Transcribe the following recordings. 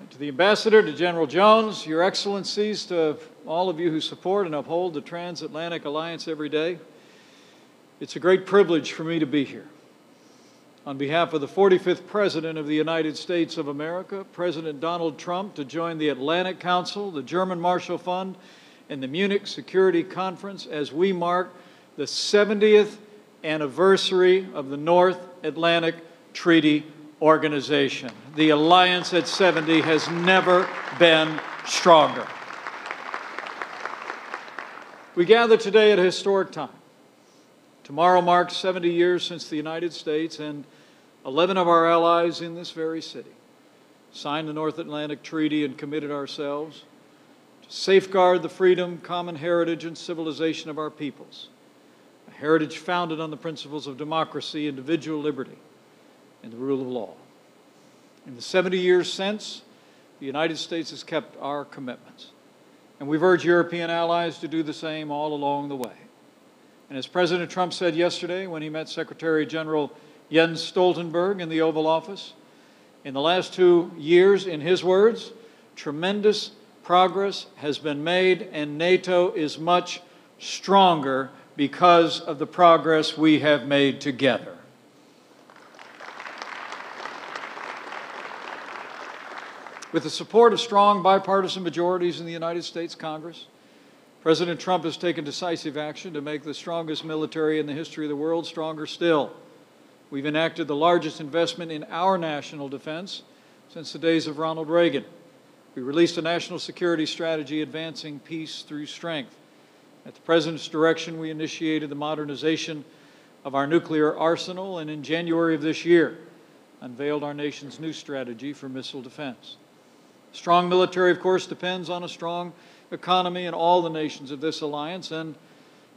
To the Ambassador, to General Jones, Your Excellencies, to all of you who support and uphold the Transatlantic Alliance every day, it's a great privilege for me to be here. On behalf of the 45th President of the United States of America, President Donald Trump, to join the Atlantic Council, the German Marshall Fund, and the Munich Security Conference as we mark the 70th anniversary of the North Atlantic Treaty Organization. The alliance at 70 has never been stronger. We gather today at a historic time. Tomorrow marks 70 years since the United States and 11 of our allies in this very city signed the North Atlantic Treaty and committed ourselves to safeguard the freedom, common heritage, and civilization of our peoples, a heritage founded on the principles of democracy, individual liberty, and the rule of law. In the 70 years since, the United States has kept our commitments, and we've urged European allies to do the same all along the way. And as President Trump said yesterday when he met Secretary General Jens Stoltenberg in the Oval Office, in the last 2 years, in his words, tremendous progress has been made and NATO is much stronger because of the progress we have made together. With the support of strong bipartisan majorities in the United States Congress, President Trump has taken decisive action to make the strongest military in the history of the world stronger still. We've enacted the largest investment in our national defense since the days of Ronald Reagan. We released a national security strategy advancing peace through strength. At the President's direction, we initiated the modernization of our nuclear arsenal, and in January of this year, unveiled our nation's new strategy for missile defense. A strong military, of course, depends on a strong economy in all the nations of this alliance, and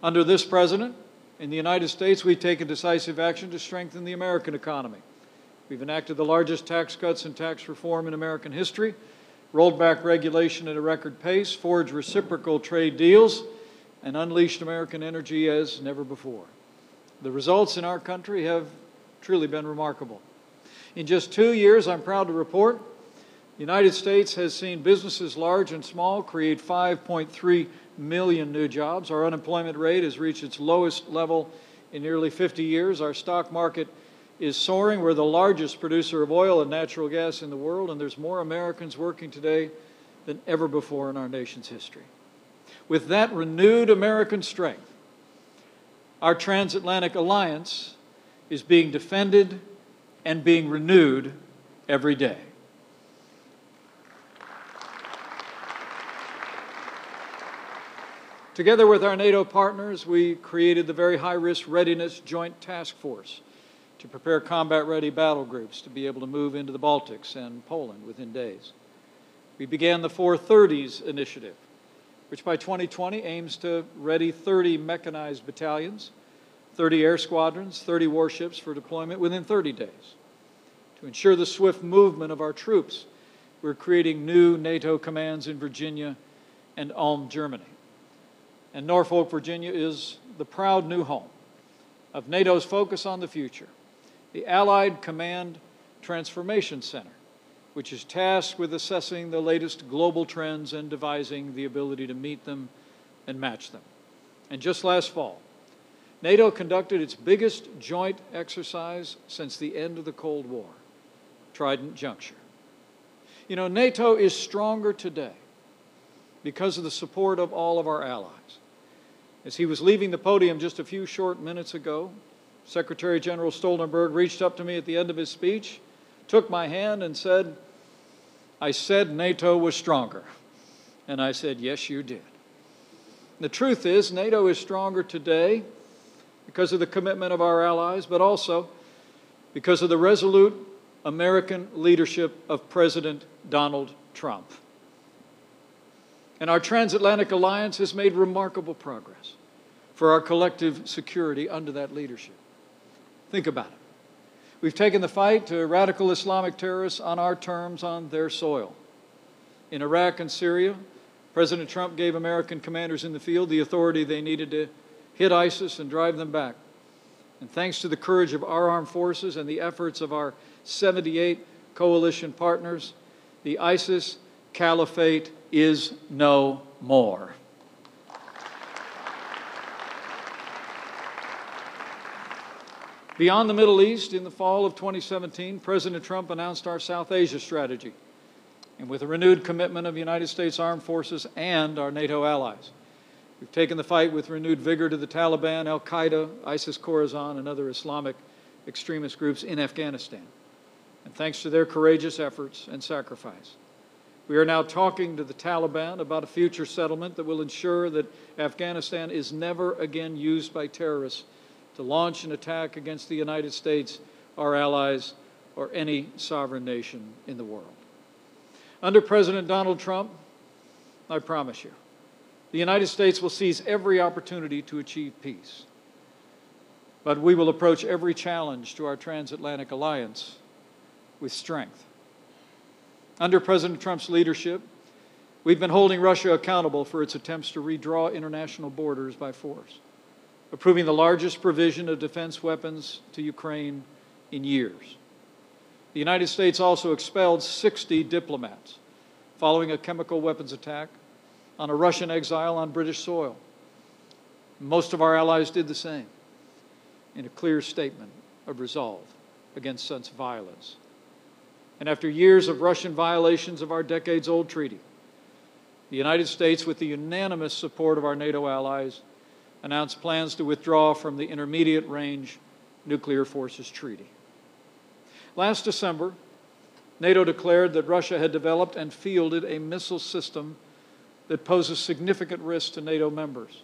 under this President, in the United States, we've taken decisive action to strengthen the American economy. We've enacted the largest tax cuts and tax reform in American history, rolled back regulation at a record pace, forged reciprocal trade deals, and unleashed American energy as never before. The results in our country have truly been remarkable. In just 2 years, I'm proud to report, the United States has seen businesses large and small create 5.3 million new jobs. Our unemployment rate has reached its lowest level in nearly 50 years. Our stock market is soaring. We're the largest producer of oil and natural gas in the world, and there's more Americans working today than ever before in our nation's history. With that renewed American strength, our transatlantic alliance is being defended and being renewed every day. Together with our NATO partners, we created the very high-risk readiness joint task force to prepare combat-ready battle groups to be able to move into the Baltics and Poland within days. We began the 430s initiative, which by 2020 aims to ready 30 mechanized battalions, 30 air squadrons, 30 warships for deployment within 30 days. To ensure the swift movement of our troops, we're creating new NATO commands in Virginia and Ulm, Germany. And Norfolk, Virginia is the proud new home of NATO's Focus on the Future, the Allied Command Transformation Center, which is tasked with assessing the latest global trends and devising the ability to meet them and match them. And just last fall, NATO conducted its biggest joint exercise since the end of the Cold War, Trident Juncture. You know, NATO is stronger today because of the support of all of our allies. As he was leaving the podium just a few short minutes ago, Secretary General Stoltenberg reached up to me at the end of his speech, took my hand and said, "I said NATO was stronger." And I said, "Yes, you did." The truth is, NATO is stronger today because of the commitment of our allies, but also because of the resolute American leadership of President Donald Trump. And our transatlantic alliance has made remarkable progress for our collective security under that leadership. Think about it. We've taken the fight to radical Islamic terrorists on our terms on their soil. In Iraq and Syria, President Trump gave American commanders in the field the authority they needed to hit ISIS and drive them back. And thanks to the courage of our armed forces and the efforts of our 78 coalition partners, The ISIS caliphate is no more. Beyond the Middle East, in the fall of 2017, President Trump announced our South Asia strategy, and with a renewed commitment of United States Armed Forces and our NATO allies, we've taken the fight with renewed vigor to the Taliban, Al-Qaeda, ISIS-Khorasan, and other Islamic extremist groups in Afghanistan. And thanks to their courageous efforts and sacrifice, we are now talking to the Taliban about a future settlement that will ensure that Afghanistan is never again used by terrorists to launch an attack against the United States, our allies, or any sovereign nation in the world. Under President Donald Trump, I promise you, the United States will seize every opportunity to achieve peace. But we will approach every challenge to our transatlantic alliance with strength. Under President Trump's leadership, we've been holding Russia accountable for its attempts to redraw international borders by force, approving the largest provision of defense weapons to Ukraine in years. The United States also expelled 60 diplomats following a chemical weapons attack on a Russian exile on British soil. Most of our allies did the same in a clear statement of resolve against such violence. And after years of Russian violations of our decades-old treaty, the United States, with the unanimous support of our NATO allies, announced plans to withdraw from the Intermediate Range Nuclear Forces Treaty. Last December, NATO declared that Russia had developed and fielded a missile system that poses significant risk to NATO members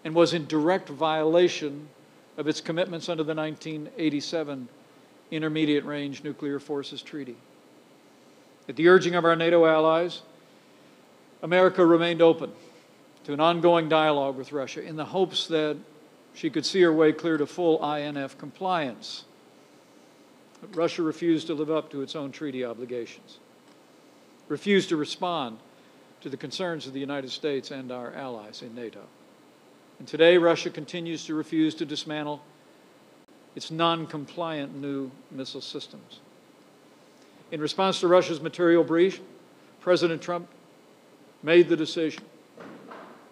and was in direct violation of its commitments under the 1987 Intermediate Range Nuclear Forces Treaty. At the urging of our NATO allies, America remained open to an ongoing dialogue with Russia in the hopes that she could see her way clear to full INF compliance. But Russia refused to live up to its own treaty obligations, refused to respond to the concerns of the United States and our allies in NATO. And today, Russia continues to refuse to dismantle its non-compliant new missile systems. In response to Russia's material breach, President Trump made the decision,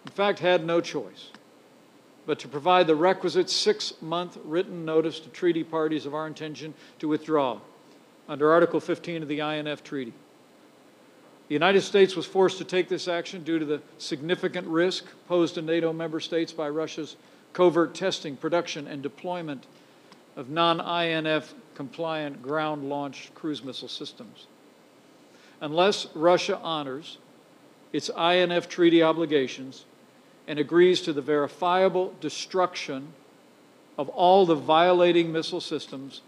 in fact, had no choice, but to provide the requisite 6-month written notice to treaty parties of our intention to withdraw under Article 15 of the INF Treaty. The United States was forced to take this action due to the significant risk posed to NATO member states by Russia's covert testing, production, and deployment of non-INF compliant ground-launched cruise missile systems. Unless Russia honors its INF treaty obligations and agrees to the verifiable destruction of all the violating missile systems,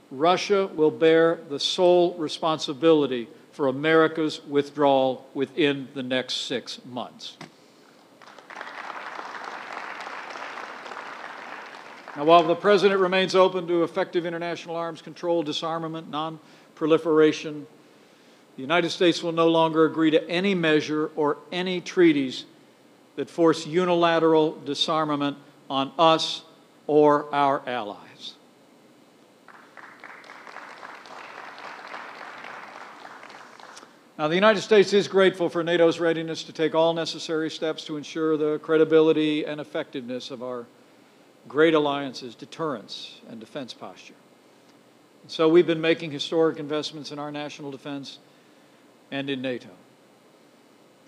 Russia will bear the sole responsibility for America's withdrawal within the next 6 months. Now, while the President remains open to effective international arms control, disarmament, non-proliferation, the United States will no longer agree to any measure or any treaties that force unilateral disarmament on us or our allies. Now, the United States is grateful for NATO's readiness to take all necessary steps to ensure the credibility and effectiveness of our great alliance's deterrence and defense posture. And so we've been making historic investments in our national defense and in NATO.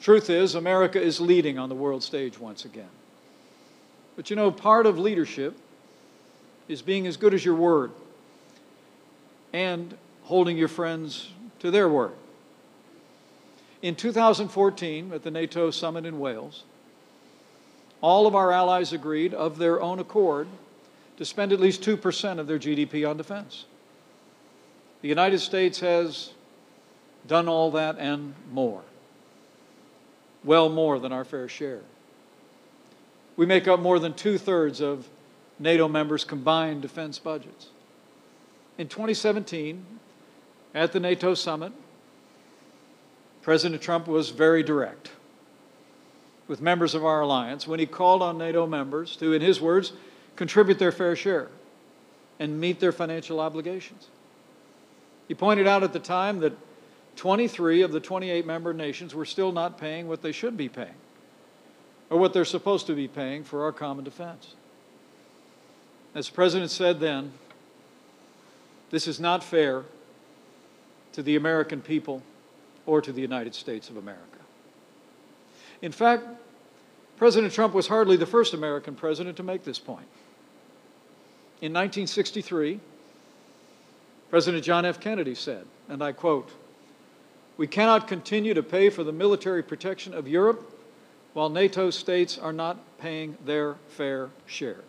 Truth is, America is leading on the world stage once again. But you know, part of leadership is being as good as your word and holding your friends to their word. In 2014, at the NATO summit in Wales, all of our allies agreed, of their own accord, to spend at least 2% of their GDP on defense. The United States has done all that and more, well more than our fair share. We make up more than 2/3 of NATO members' combined defense budgets. In 2017, at the NATO summit, President Trump was very direct with members of our alliance when he called on NATO members to, in his words, contribute their fair share and meet their financial obligations. He pointed out at the time that 23 of the 28 member nations were still not paying what they should be paying, or what they're supposed to be paying for our common defense. As the President said then, this is not fair to the American people or to the United States of America. In fact, President Trump was hardly the first American president to make this point. In 1963, President John F. Kennedy said, and I quote, "We cannot continue to pay for the military protection of Europe while NATO states are not paying their fair share."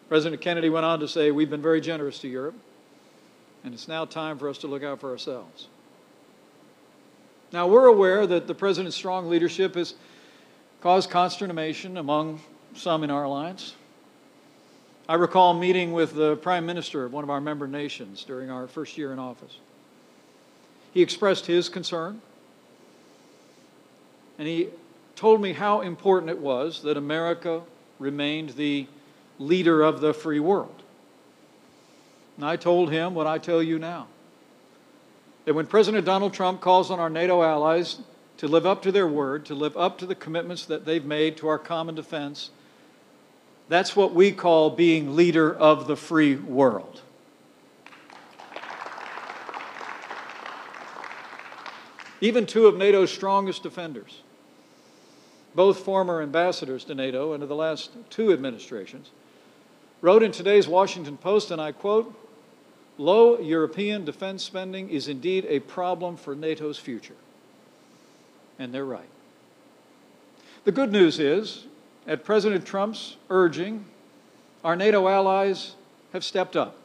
President Kennedy went on to say, "We've been very generous to Europe, and it's now time for us to look out for ourselves." Now, we're aware that the President's strong leadership has caused consternation among some in our alliance. I recall meeting with the Prime Minister of one of our member nations during our first year in office. He expressed his concern, and he told me how important it was that America remained the leader of the free world. And I told him what I tell you now, that when President Donald Trump calls on our NATO allies to live up to their word, to live up to the commitments that they've made to our common defense, that's what we call being leader of the free world. Even two of NATO's strongest defenders, both former ambassadors to NATO under the last two administrations, wrote in today's Washington Post, and I quote, "Low European defense spending is indeed a problem for NATO's future." And they're right. The good news is, at President Trump's urging, our NATO allies have stepped up,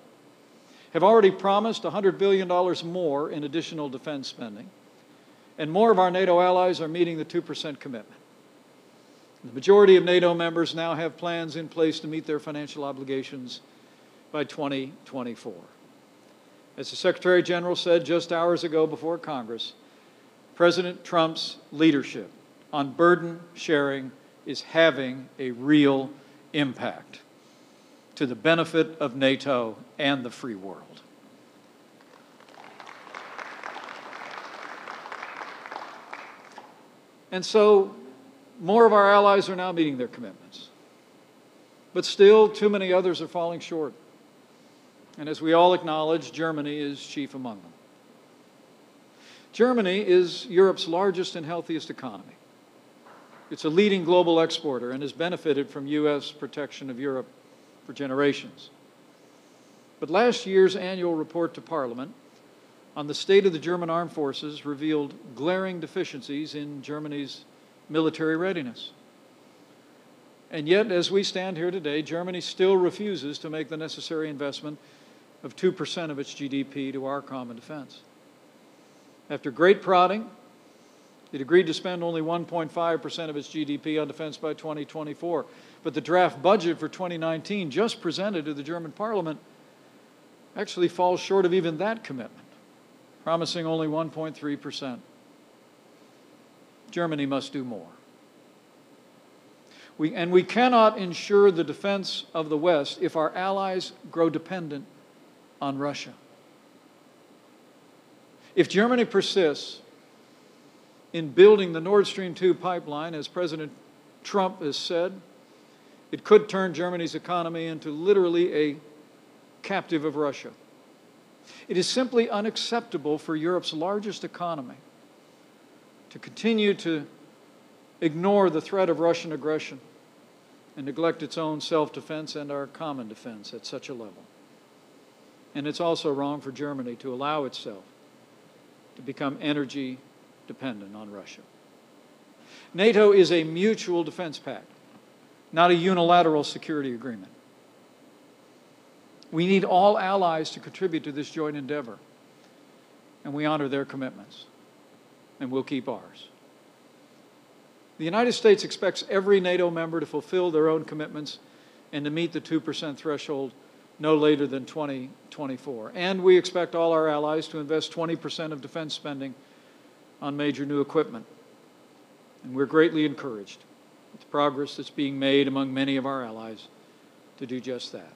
have already promised $100 billion more in additional defense spending, and more of our NATO allies are meeting the 2% commitment. The majority of NATO members now have plans in place to meet their financial obligations by 2024. As the Secretary General said just hours ago before Congress, President Trump's leadership on burden sharing is having a real impact to the benefit of NATO and the free world. And so, more of our allies are now meeting their commitments. But still, too many others are falling short. And as we all acknowledge, Germany is chief among them. Germany is Europe's largest and healthiest economy. It's a leading global exporter and has benefited from U.S. protection of Europe for generations. But last year's annual report to Parliament on the state of the German armed forces revealed glaring deficiencies in Germany's military readiness. And yet, as we stand here today, Germany still refuses to make the necessary investment of 2% of its GDP to our common defense. After great prodding, it agreed to spend only 1.5% of its GDP on defense by 2024. But the draft budget for 2019, just presented to the German parliament, actually falls short of even that commitment, promising only 1.3%. Germany must do more. We cannot ensure the defense of the West if our allies grow dependent on Russia. If Germany persists in building the Nord Stream 2 pipeline, as President Trump has said, it could turn Germany's economy into literally a captive of Russia. It is simply unacceptable for Europe's largest economy to continue to ignore the threat of Russian aggression and neglect its own self-defense and our common defense at such a level. And it's also wrong for Germany to allow itself to become energy dependent on Russia. NATO is a mutual defense pact, not a unilateral security agreement. We need all allies to contribute to this joint endeavor, and we honor their commitments, and we'll keep ours. The United States expects every NATO member to fulfill their own commitments and to meet the 2% threshold no later than 2024. And we expect all our allies to invest 20% of defense spending on major new equipment. And we're greatly encouraged with the progress that's being made among many of our allies to do just that.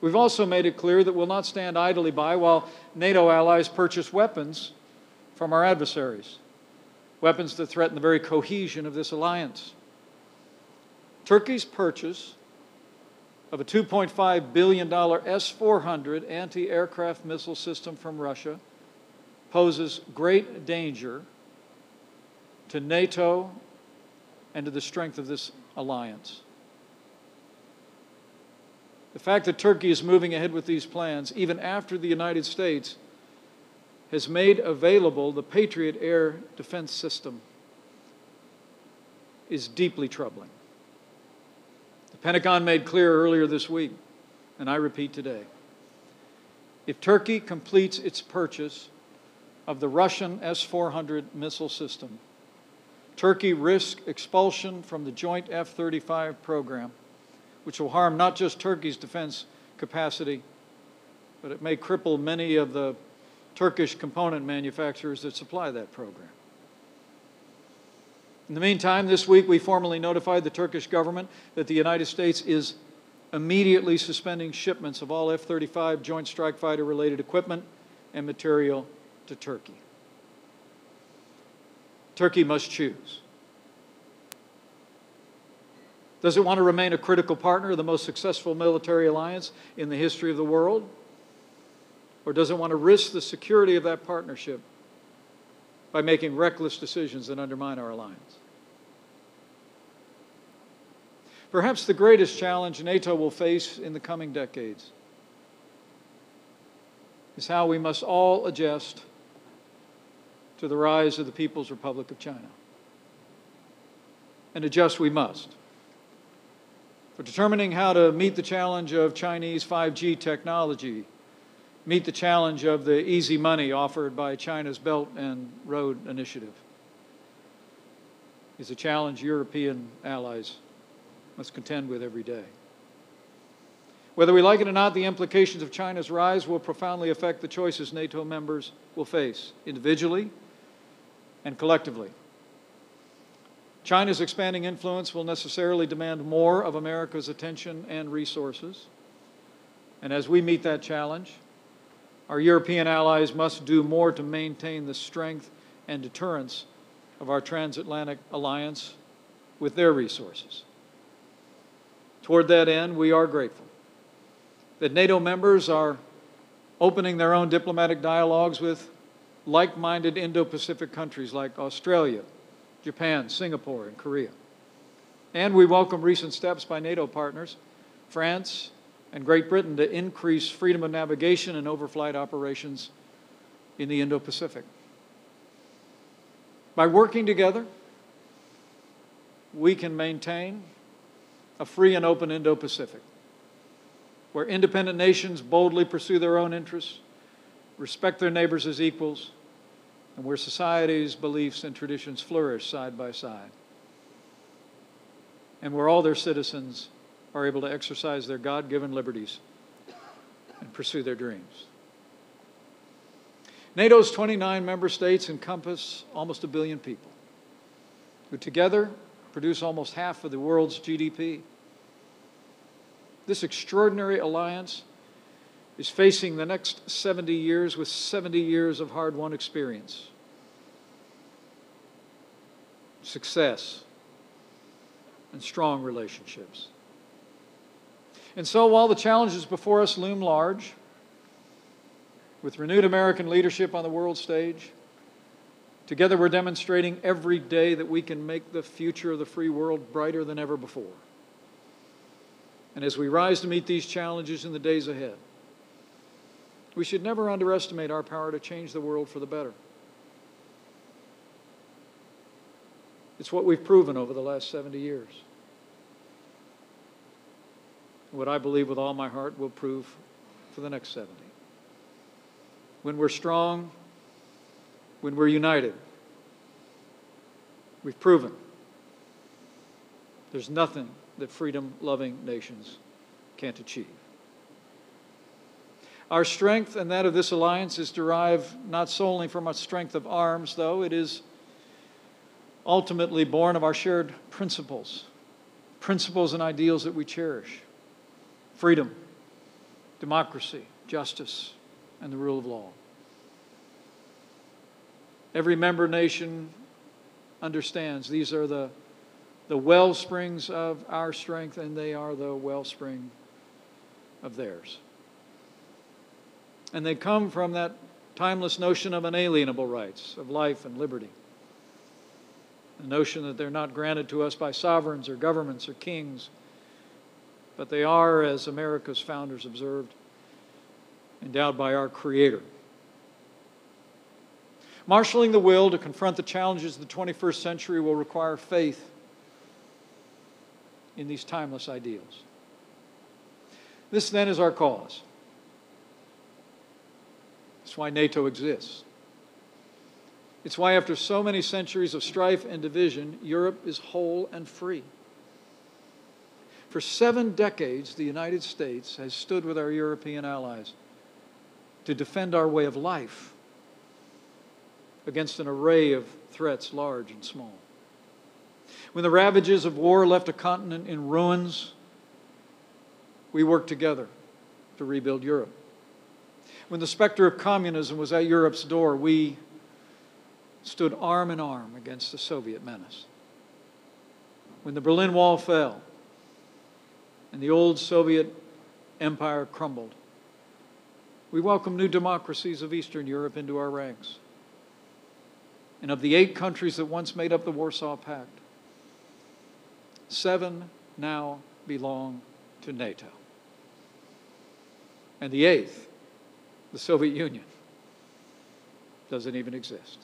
We've also made it clear that we'll not stand idly by while NATO allies purchase weapons from our adversaries, weapons that threaten the very cohesion of this alliance. Turkey's purchase of a $2.5 billion S-400 anti-aircraft missile system from Russia poses great danger to NATO and to the strength of this alliance. The fact that Turkey is moving ahead with these plans, even after the United States has made available the Patriot air defense system, is deeply troubling. The Pentagon made clear earlier this week, and I repeat today, if Turkey completes its purchase of the Russian S-400 missile system, Turkey risks expulsion from the joint F-35 program, which will harm not just Turkey's defense capacity, but it may cripple many of the Turkish component manufacturers that supply that program. In the meantime, this week we formally notified the Turkish government that the United States is immediately suspending shipments of all F-35 Joint Strike Fighter-related equipment and material to Turkey. Turkey must choose. Does it want to remain a critical partner of the most successful military alliance in the history of the world? Or does it want to risk the security of that partnership by making reckless decisions that undermine our alliance? Perhaps the greatest challenge NATO will face in the coming decades is how we must all adjust to the rise of the People's Republic of China. And adjust we must. For determining how to meet the challenge of Chinese 5G technology, meet the challenge of the easy money offered by China's Belt and Road Initiative, is a challenge European allies must contend with every day. Whether we like it or not, the implications of China's rise will profoundly affect the choices NATO members will face, individually and collectively. China's expanding influence will necessarily demand more of America's attention and resources. And as we meet that challenge, our European allies must do more to maintain the strength and deterrence of our transatlantic alliance with their resources. Toward that end, we are grateful that NATO members are opening their own diplomatic dialogues with like-minded Indo-Pacific countries like Australia, Japan, Singapore, and Korea. And we welcome recent steps by NATO partners, France and Great Britain, to increase freedom of navigation and overflight operations in the Indo-Pacific. By working together, we can maintain a free and open Indo-Pacific, where independent nations boldly pursue their own interests, respect their neighbors as equals, and where societies, beliefs, and traditions flourish side by side, and where all their citizens are able to exercise their God-given liberties and pursue their dreams. NATO's 29 member states encompass almost 1 billion people, who together produce almost half of the world's GDP. This extraordinary alliance is facing the next 70 years with 70 years of hard-won experience, success, and strong relationships. And so while the challenges before us loom large, with renewed American leadership on the world stage, together we're demonstrating every day that we can make the future of the free world brighter than ever before. And as we rise to meet these challenges in the days ahead, we should never underestimate our power to change the world for the better. It's what we've proven over the last 70 years. What I believe with all my heart will prove for the next 70. When we're strong, when we're united, we've proven there's nothing that freedom-loving nations can't achieve. Our strength and that of this alliance is derived not solely from our strength of arms, though. It is ultimately born of our shared principles and ideals that we cherish: freedom, democracy, justice, and the rule of law. Every member nation understands these are the well springs of our strength, and they are the wellspring of theirs. And they come from that timeless notion of unalienable rights, of life and liberty. The notion that they're not granted to us by sovereigns or governments or kings, but they are, as America's founders observed, endowed by our Creator. Marshaling the will to confront the challenges of the 21st century will require faith in these timeless ideals. This then is our cause. It's why NATO exists. It's why after so many centuries of strife and division, Europe is whole and free. For 7 decades, the United States has stood with our European allies to defend our way of life against an array of threats, large and small. When the ravages of war left a continent in ruins, we worked together to rebuild Europe. When the specter of communism was at Europe's door, we stood arm in arm against the Soviet menace. When the Berlin Wall fell and the old Soviet empire crumbled, we welcomed new democracies of Eastern Europe into our ranks. And of the 8 countries that once made up the Warsaw Pact, 7 now belong to NATO. And the 8th, the Soviet Union, doesn't even exist.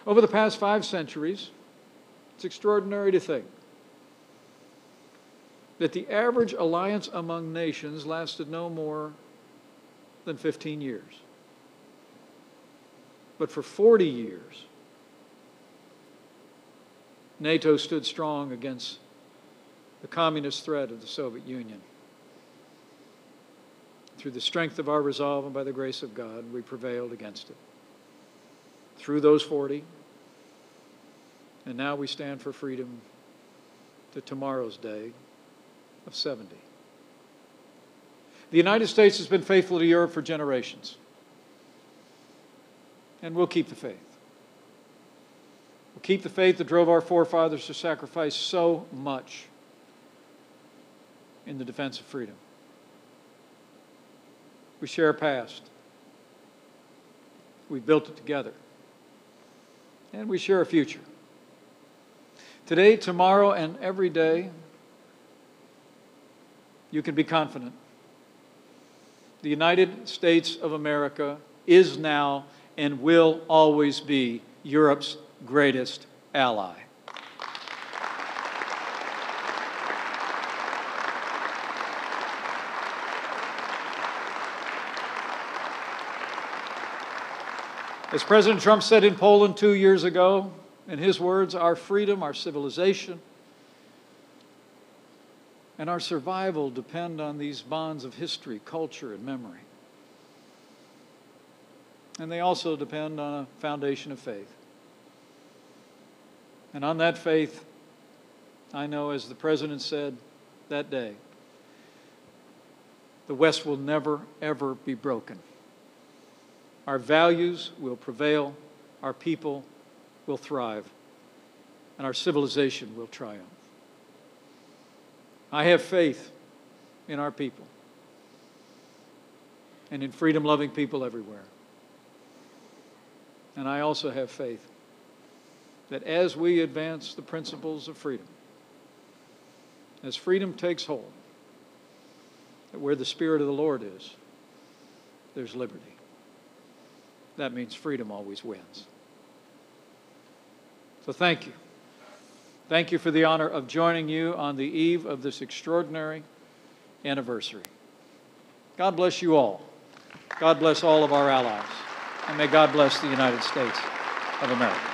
Over the past 5 centuries, it's extraordinary to think that the average alliance among nations lasted no more than 15 years. But for 40 years, NATO stood strong against the communist threat of the Soviet Union. Through the strength of our resolve and by the grace of God, we prevailed against it. Through those 40, and now we stand for freedom to tomorrow's day of 70. The United States has been faithful to Europe for generations, and we'll keep the faith. We'll keep the faith that drove our forefathers to sacrifice so much in the defense of freedom. We share a past. We've built it together. And we share a future. Today, tomorrow, and every day, you can be confident. The United States of America is now and will always be Europe's greatest ally. As President Trump said in Poland 2 years ago, in his words, our freedom, our civilization, and our survival depend on these bonds of history, culture, and memory. And they also depend on a foundation of faith. And on that faith, I know, as the President said that day, the West will never, ever be broken. Our values will prevail, our people will thrive, and our civilization will triumph. I have faith in our people and in freedom-loving people everywhere. And I also have faith that as we advance the principles of freedom, as freedom takes hold, that where the Spirit of the Lord is, there's liberty. That means freedom always wins. So thank you. Thank you for the honor of joining you on the eve of this extraordinary anniversary. God bless you all. God bless all of our allies. And may God bless the United States of America.